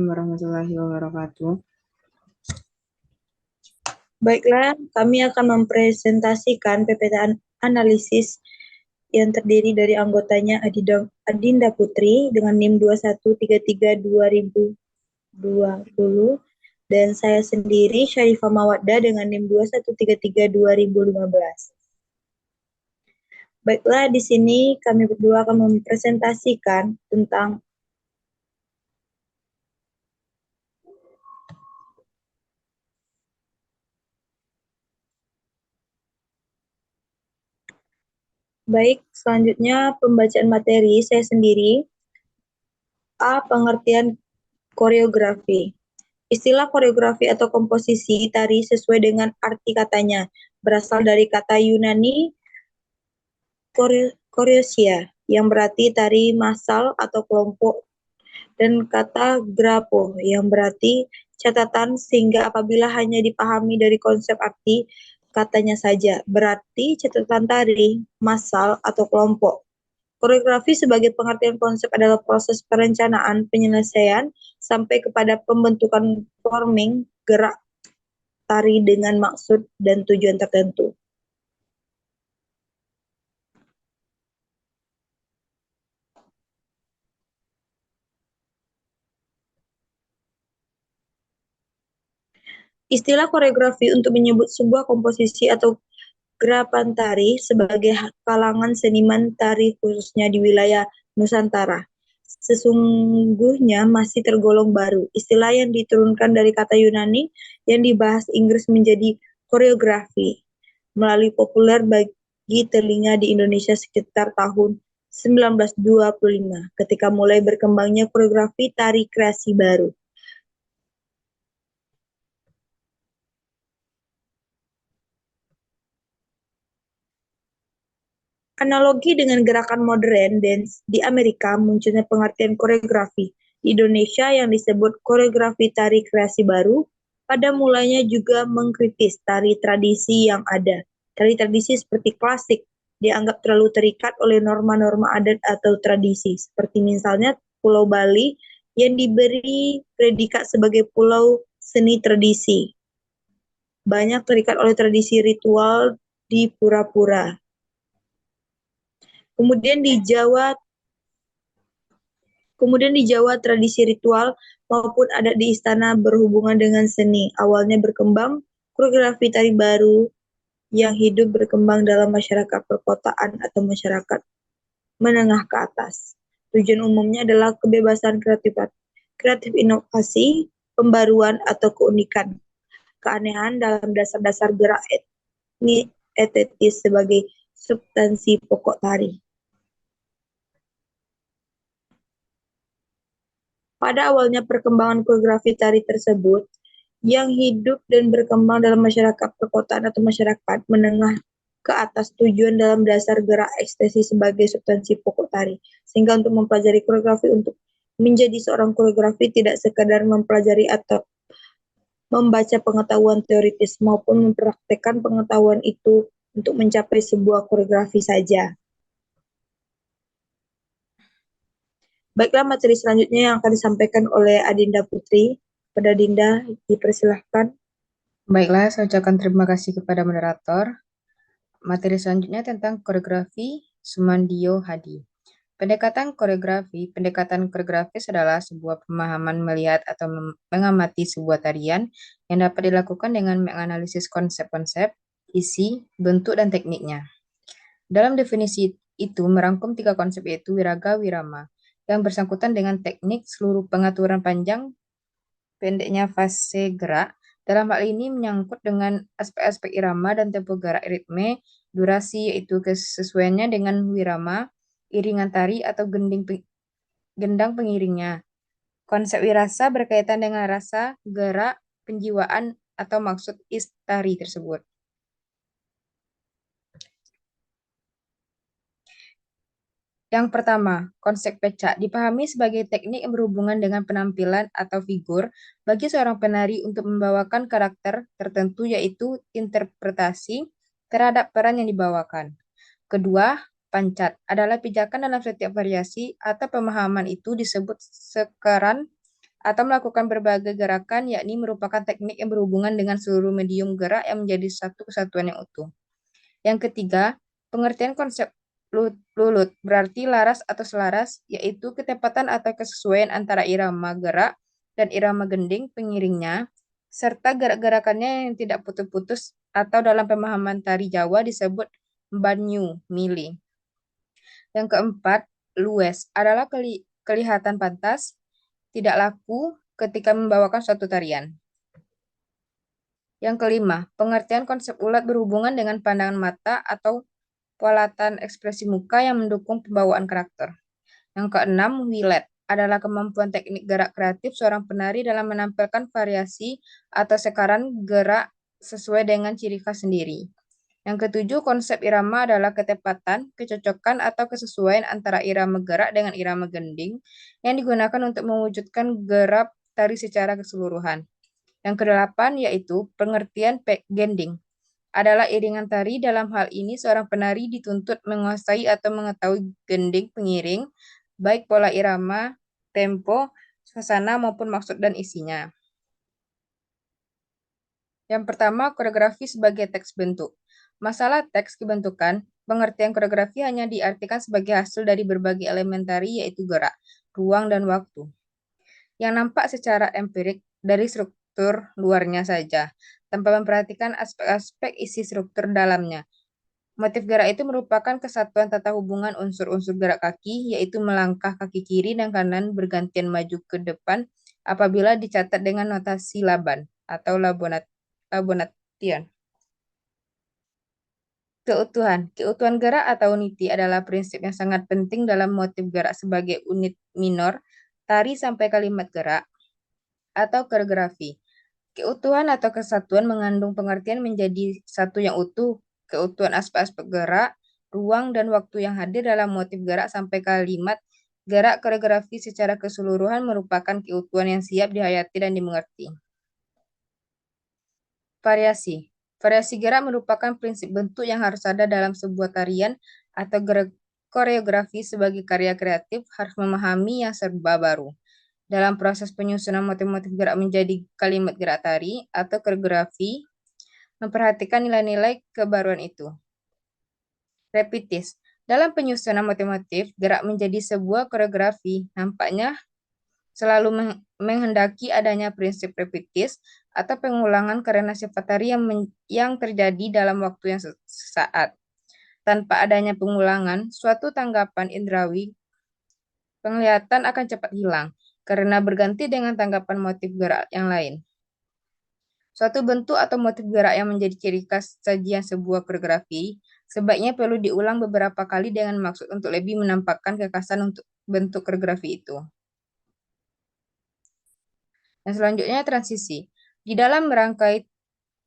Warahmatullahi wabarakatuh. Baiklah, kami akan mempresentasikan PPT analisis yang terdiri dari anggotanya Adinda Putri dengan NIM 2133-2020 dan saya sendiri Syarifah Mawaddah dengan NIM 2133-2015. Baiklah, di sini kami berdua akan mempresentasikan tentang baik, selanjutnya pembacaan materi saya sendiri. A. Pengertian koreografi. Istilah koreografi atau komposisi tari sesuai dengan arti katanya, berasal dari kata Yunani koreosia, yang berarti tari massal atau kelompok, dan kata grapo, yang berarti catatan, sehingga apabila hanya dipahami dari konsep arti katanya saja, berarti catatan tari, massal, atau kelompok. Koreografi sebagai pengertian konsep adalah proses perencanaan, penyelesaian, sampai kepada pembentukan forming gerak tari dengan maksud dan tujuan tertentu. Istilah koreografi untuk menyebut sebuah komposisi atau gerakan tari sebagai kalangan seniman tari khususnya di wilayah Nusantara. Sesungguhnya masih tergolong baru. Istilah yang diturunkan dari kata Yunani yang dibahas Inggris menjadi koreografi, melalui populer bagi telinga di Indonesia sekitar tahun 1925, ketika mulai berkembangnya koreografi tari kreasi baru. Analogi dengan gerakan modern dance di Amerika, munculnya pengertian koreografi di Indonesia yang disebut koreografi tari kreasi baru, pada mulanya juga mengkritis tari tradisi yang ada. Tari tradisi seperti klasik dianggap terlalu terikat oleh norma-norma adat atau tradisi, seperti misalnya Pulau Bali yang diberi predikat sebagai pulau seni tradisi. Banyak terikat oleh tradisi ritual di pura-pura. Kemudian di Jawa tradisi ritual maupun adat di istana berhubungan dengan seni. Awalnya berkembang koreografi tari baru yang hidup berkembang dalam masyarakat perkotaan atau masyarakat menengah ke atas. Tujuan umumnya adalah kebebasan kreatif inovasi, pembaruan atau keunikan, keanehan dalam dasar-dasar gerak estetis sebagai substansi pokok tari. Pada awalnya perkembangan koreografi tari tersebut, yang hidup dan berkembang dalam masyarakat perkotaan atau masyarakat menengah ke atas, tujuan dalam dasar gerak ekstasi sebagai substansi pokok tari. Sehingga untuk mempelajari koreografi, untuk menjadi seorang koreografi tidak sekadar mempelajari atau membaca pengetahuan teoritis, maupun mempraktekkan pengetahuan itu untuk mencapai sebuah koreografi saja. Baiklah, materi selanjutnya yang akan disampaikan oleh Adinda Putri. Kepada Dinda, dipersilahkan. Baiklah, saya ucapkan terima kasih kepada moderator. Materi selanjutnya tentang koreografi Sumandio Hadi. Pendekatan koreografis adalah sebuah pemahaman melihat atau mengamati sebuah tarian yang dapat dilakukan dengan menganalisis konsep-konsep, isi, bentuk, dan tekniknya. Dalam definisi itu merangkum 3 konsep, yaitu wiraga, wirama, yang bersangkutan dengan teknik, seluruh pengaturan panjang pendeknya fase gerak. Dalam hal ini menyangkut dengan aspek-aspek irama dan tempo gerak, ritme, durasi, yaitu kesesuaiannya dengan wirama, iringan tari atau gendang pengiringnya. Konsep wirasa berkaitan dengan rasa, gerak, penjiwaan, atau maksud tari tersebut. Yang pertama, konsep pecak dipahami sebagai teknik yang berhubungan dengan penampilan atau figur bagi seorang penari untuk membawakan karakter tertentu, yaitu interpretasi terhadap peran yang dibawakan. Kedua, pancat adalah pijakan dalam setiap variasi atau pemahaman itu disebut sekeran atau melakukan berbagai gerakan, yakni merupakan teknik yang berhubungan dengan seluruh medium gerak yang menjadi satu kesatuan yang utuh. Yang ketiga, pengertian konsep lulut berarti laras atau selaras, yaitu ketepatan atau kesesuaian antara irama gerak dan irama gending pengiringnya, serta gerak-gerakannya yang tidak putus-putus atau dalam pemahaman tari Jawa disebut banyu mili. Yang keempat, lues adalah kelihatan pantas, tidak laku ketika membawakan suatu tarian. Yang kelima, pengertian konsep ulat berhubungan dengan pandangan mata atau polatan ekspresi muka yang mendukung pembawaan karakter. Yang keenam, wilet adalah kemampuan teknik gerak kreatif seorang penari dalam menampilkan variasi atau sekaran gerak sesuai dengan ciri khas sendiri. Yang ketujuh, konsep irama adalah ketepatan, kecocokan, atau kesesuaian antara irama gerak dengan irama gending yang digunakan untuk mewujudkan gerak tari secara keseluruhan. Yang kedelapan yaitu pengertian gending adalah iringan tari. Dalam hal ini, seorang penari dituntut menguasai atau mengetahui gending pengiring, baik pola irama, tempo, suasana, maupun maksud dan isinya. Yang pertama, koreografi sebagai teks bentuk. Masalah teks kebentukan, pengertian koreografi hanya diartikan sebagai hasil dari berbagai elemen tari, yaitu gerak, ruang, dan waktu, yang nampak secara empirik dari struktur luarnya saja, tanpa memperhatikan aspek-aspek isi struktur dalamnya. Motif gerak itu merupakan kesatuan tata hubungan unsur-unsur gerak kaki, yaitu melangkah kaki kiri dan kanan bergantian maju ke depan apabila dicatat dengan notasi Laban atau Labonatian. Keutuhan gerak atau unity adalah prinsip yang sangat penting dalam motif gerak sebagai unit minor, tari sampai kalimat gerak, atau koreografi. Keutuhan atau kesatuan mengandung pengertian menjadi satu yang utuh, keutuhan aspek-aspek gerak, ruang, dan waktu yang hadir dalam motif gerak sampai kalimat gerak koreografi secara keseluruhan merupakan keutuhan yang siap dihayati dan dimengerti. Variasi. Variasi gerak merupakan prinsip bentuk yang harus ada dalam sebuah tarian atau koreografi. Sebagai karya kreatif harus memahami yang serba baru. Dalam proses penyusunan motif-motif gerak menjadi kalimat gerak tari atau koreografi, memperhatikan nilai-nilai kebaruan itu. Repitis. Dalam penyusunan motif-motif gerak menjadi sebuah koreografi, nampaknya selalu menghendaki adanya prinsip repitis atau pengulangan karena sifat tari yang terjadi dalam waktu yang sesaat. Tanpa adanya pengulangan, suatu tanggapan indrawi penglihatan akan cepat hilang karena berganti dengan tanggapan motif gerak yang lain. Suatu bentuk atau motif gerak yang menjadi ciri khas sajian sebuah koreografi sebaiknya perlu diulang beberapa kali dengan maksud untuk lebih menampakkan kekhasan untuk bentuk koreografi itu. Dan selanjutnya transisi. Di dalam merangkai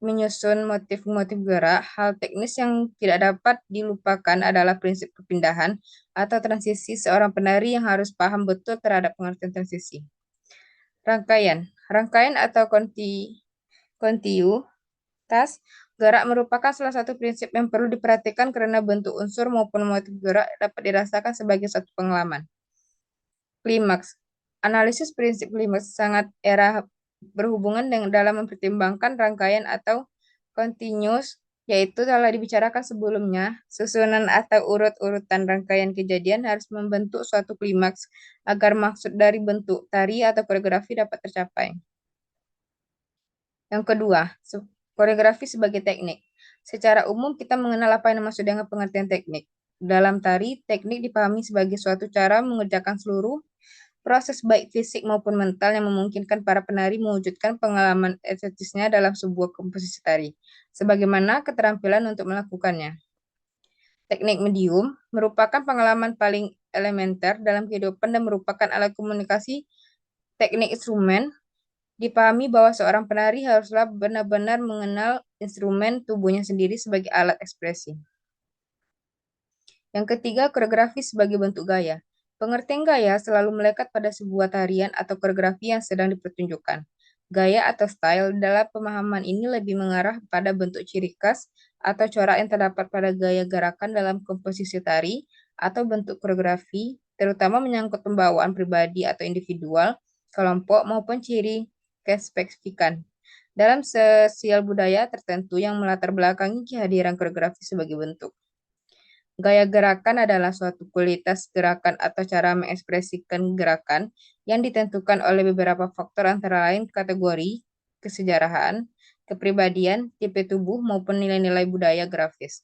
menyusun motif-motif gerak, hal teknis yang tidak dapat dilupakan adalah prinsip perpindahan atau transisi. Seorang penari yang harus paham betul terhadap pengertian transisi. Rangkaian atau kontinuitas gerak merupakan salah satu prinsip yang perlu diperhatikan karena bentuk unsur maupun motif gerak dapat dirasakan sebagai satu pengalaman. Klimaks. Analisis prinsip klimaks sangat berhubungan dengan dalam mempertimbangkan rangkaian atau continuous, yaitu telah dibicarakan sebelumnya, susunan atau urut-urutan rangkaian kejadian harus membentuk suatu klimaks agar maksud dari bentuk tari atau koreografi dapat tercapai. Yang kedua, koreografi sebagai teknik. Secara umum kita mengenal apa yang dimaksud dengan pengertian teknik. Dalam tari, teknik dipahami sebagai suatu cara mengerjakan seluruh proses baik fisik maupun mental yang memungkinkan para penari mewujudkan pengalaman estetisnya dalam sebuah komposisi tari, sebagaimana keterampilan untuk melakukannya. Teknik medium merupakan pengalaman paling elementer dalam kehidupan dan merupakan alat komunikasi. Teknik instrumen dipahami bahwa seorang penari haruslah benar-benar mengenal instrumen tubuhnya sendiri sebagai alat ekspresi. Yang ketiga, koreografi sebagai bentuk gaya. Pengertian gaya selalu melekat pada sebuah tarian atau koreografi yang sedang dipertunjukkan. Gaya atau style dalam pemahaman ini lebih mengarah pada bentuk ciri khas atau corak yang terdapat pada gaya gerakan dalam komposisi tari atau bentuk koreografi, terutama menyangkut pembawaan pribadi atau individual kelompok, maupun ciri kespesifikan. Dalam sosial budaya tertentu yang melatar belakangi kehadiran koreografi sebagai bentuk. Gaya gerakan adalah suatu kualitas gerakan atau cara mengekspresikan gerakan yang ditentukan oleh beberapa faktor antara lain kategori, kesejarahan, kepribadian, tipe tubuh, maupun nilai-nilai budaya grafis.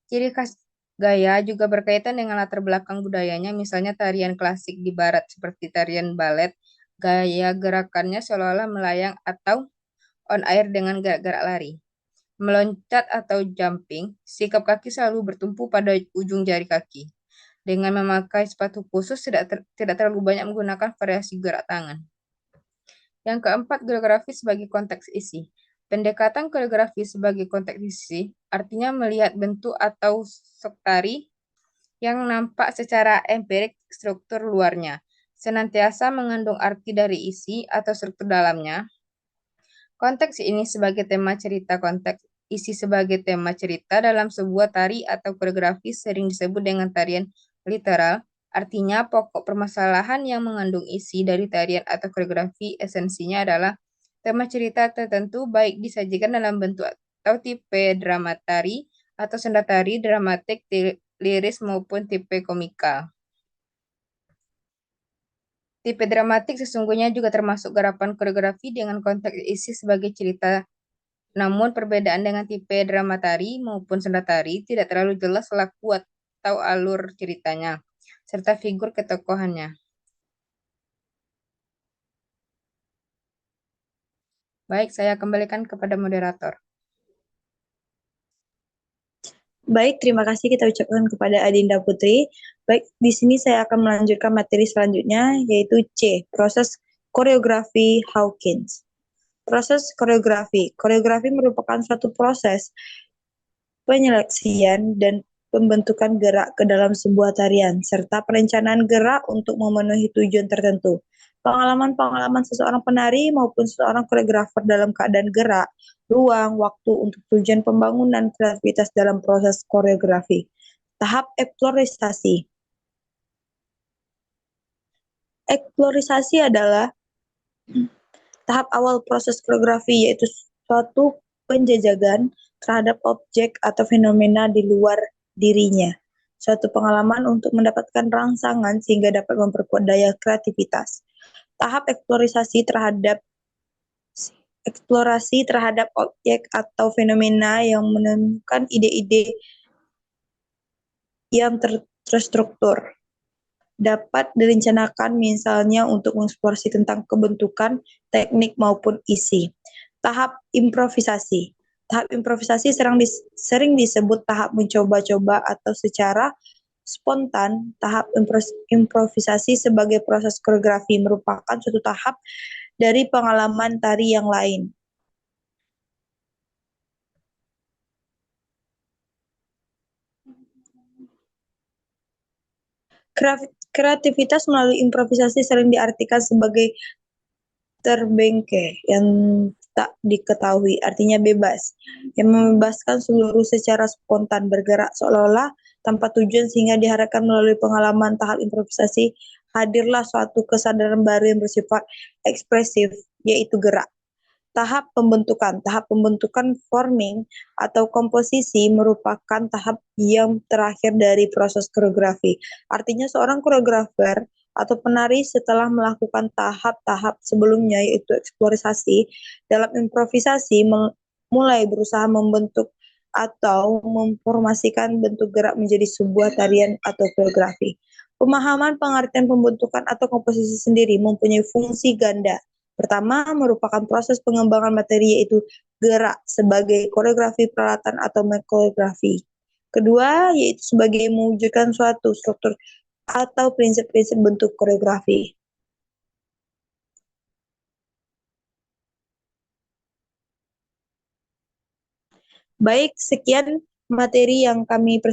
Ciri khas gaya juga berkaitan dengan latar belakang budayanya, misalnya tarian klasik di barat seperti tarian balet, gaya gerakannya seolah-olah melayang atau on air dengan gerak-gerak lari. Meloncat atau jumping, sikap kaki selalu bertumpu pada ujung jari kaki. Dengan memakai sepatu khusus, tidak terlalu banyak menggunakan variasi gerak tangan. Yang keempat, koreografi sebagai konteks isi. Pendekatan koreografi sebagai konteks isi artinya melihat bentuk atau tari yang nampak secara empirik struktur luarnya, senantiasa mengandung arti dari isi atau struktur dalamnya. Konteks ini sebagai tema cerita konteks isi sebagai tema cerita dalam sebuah tari atau koreografi sering disebut dengan tarian literal, artinya pokok permasalahan yang mengandung isi dari tarian atau koreografi esensinya adalah tema cerita tertentu baik disajikan dalam bentuk atau tipe drama tari atau senda tari, dramatik, liris maupun tipe komika. Tipe dramatik sesungguhnya juga termasuk garapan koreografi dengan konteks isi sebagai cerita. Namun perbedaan dengan tipe drama tari maupun senda tari tidak terlalu jelas laku atau alur ceritanya, serta figur ketokohannya. Baik, saya kembalikan kepada moderator. Baik, terima kasih kita ucapkan kepada Adinda Putri. Baik, di sini saya akan melanjutkan materi selanjutnya, yaitu C, proses koreografi Hawkins. Proses koreografi. Koreografi merupakan suatu proses penyeleksian dan pembentukan gerak ke dalam sebuah tarian, serta perencanaan gerak untuk memenuhi tujuan tertentu. Pengalaman-pengalaman seseorang penari maupun seseorang koreografer dalam keadaan gerak, ruang, waktu untuk tujuan pembangunan kreativitas dalam proses koreografi. Tahap eksplorisasi. Eksplorisasi adalah tahap awal proses koreografi, yaitu suatu penjajakan terhadap objek atau fenomena di luar dirinya. Suatu pengalaman untuk mendapatkan rangsangan sehingga dapat memperkuat daya kreativitas. Tahap eksplorasi terhadap objek atau fenomena yang menemukan ide-ide yang terstruktur. Dapat direncanakan misalnya untuk mengeksplorasi tentang kebentukan, teknik maupun isi. Tahap improvisasi. Tahap improvisasi sering disebut tahap mencoba-coba atau secara spontan. Tahap improvisasi sebagai proses koreografi merupakan suatu tahap dari pengalaman tari yang lain. Kreativitas melalui improvisasi sering diartikan sebagai terbengke yang tak diketahui, artinya bebas, yang membebaskan seluruh secara spontan bergerak seolah-olah tanpa tujuan sehingga diharapkan melalui pengalaman tahap improvisasi hadirlah suatu kesadaran baru yang bersifat ekspresif, yaitu gerak. Tahap pembentukan forming atau komposisi merupakan tahap yang terakhir dari proses koreografi. Artinya seorang koreografer atau penari setelah melakukan tahap-tahap sebelumnya yaitu eksplorasi dalam improvisasi mulai berusaha membentuk atau memformasikan bentuk gerak menjadi sebuah tarian atau koreografi. Pemahaman pengertian pembentukan atau komposisi sendiri mempunyai fungsi ganda. Pertama, merupakan proses pengembangan materi yaitu gerak sebagai koreografi peralatan atau koreografi. Kedua, yaitu sebagai mewujudkan suatu struktur atau prinsip-prinsip bentuk koreografi. Baik, sekian materi yang kami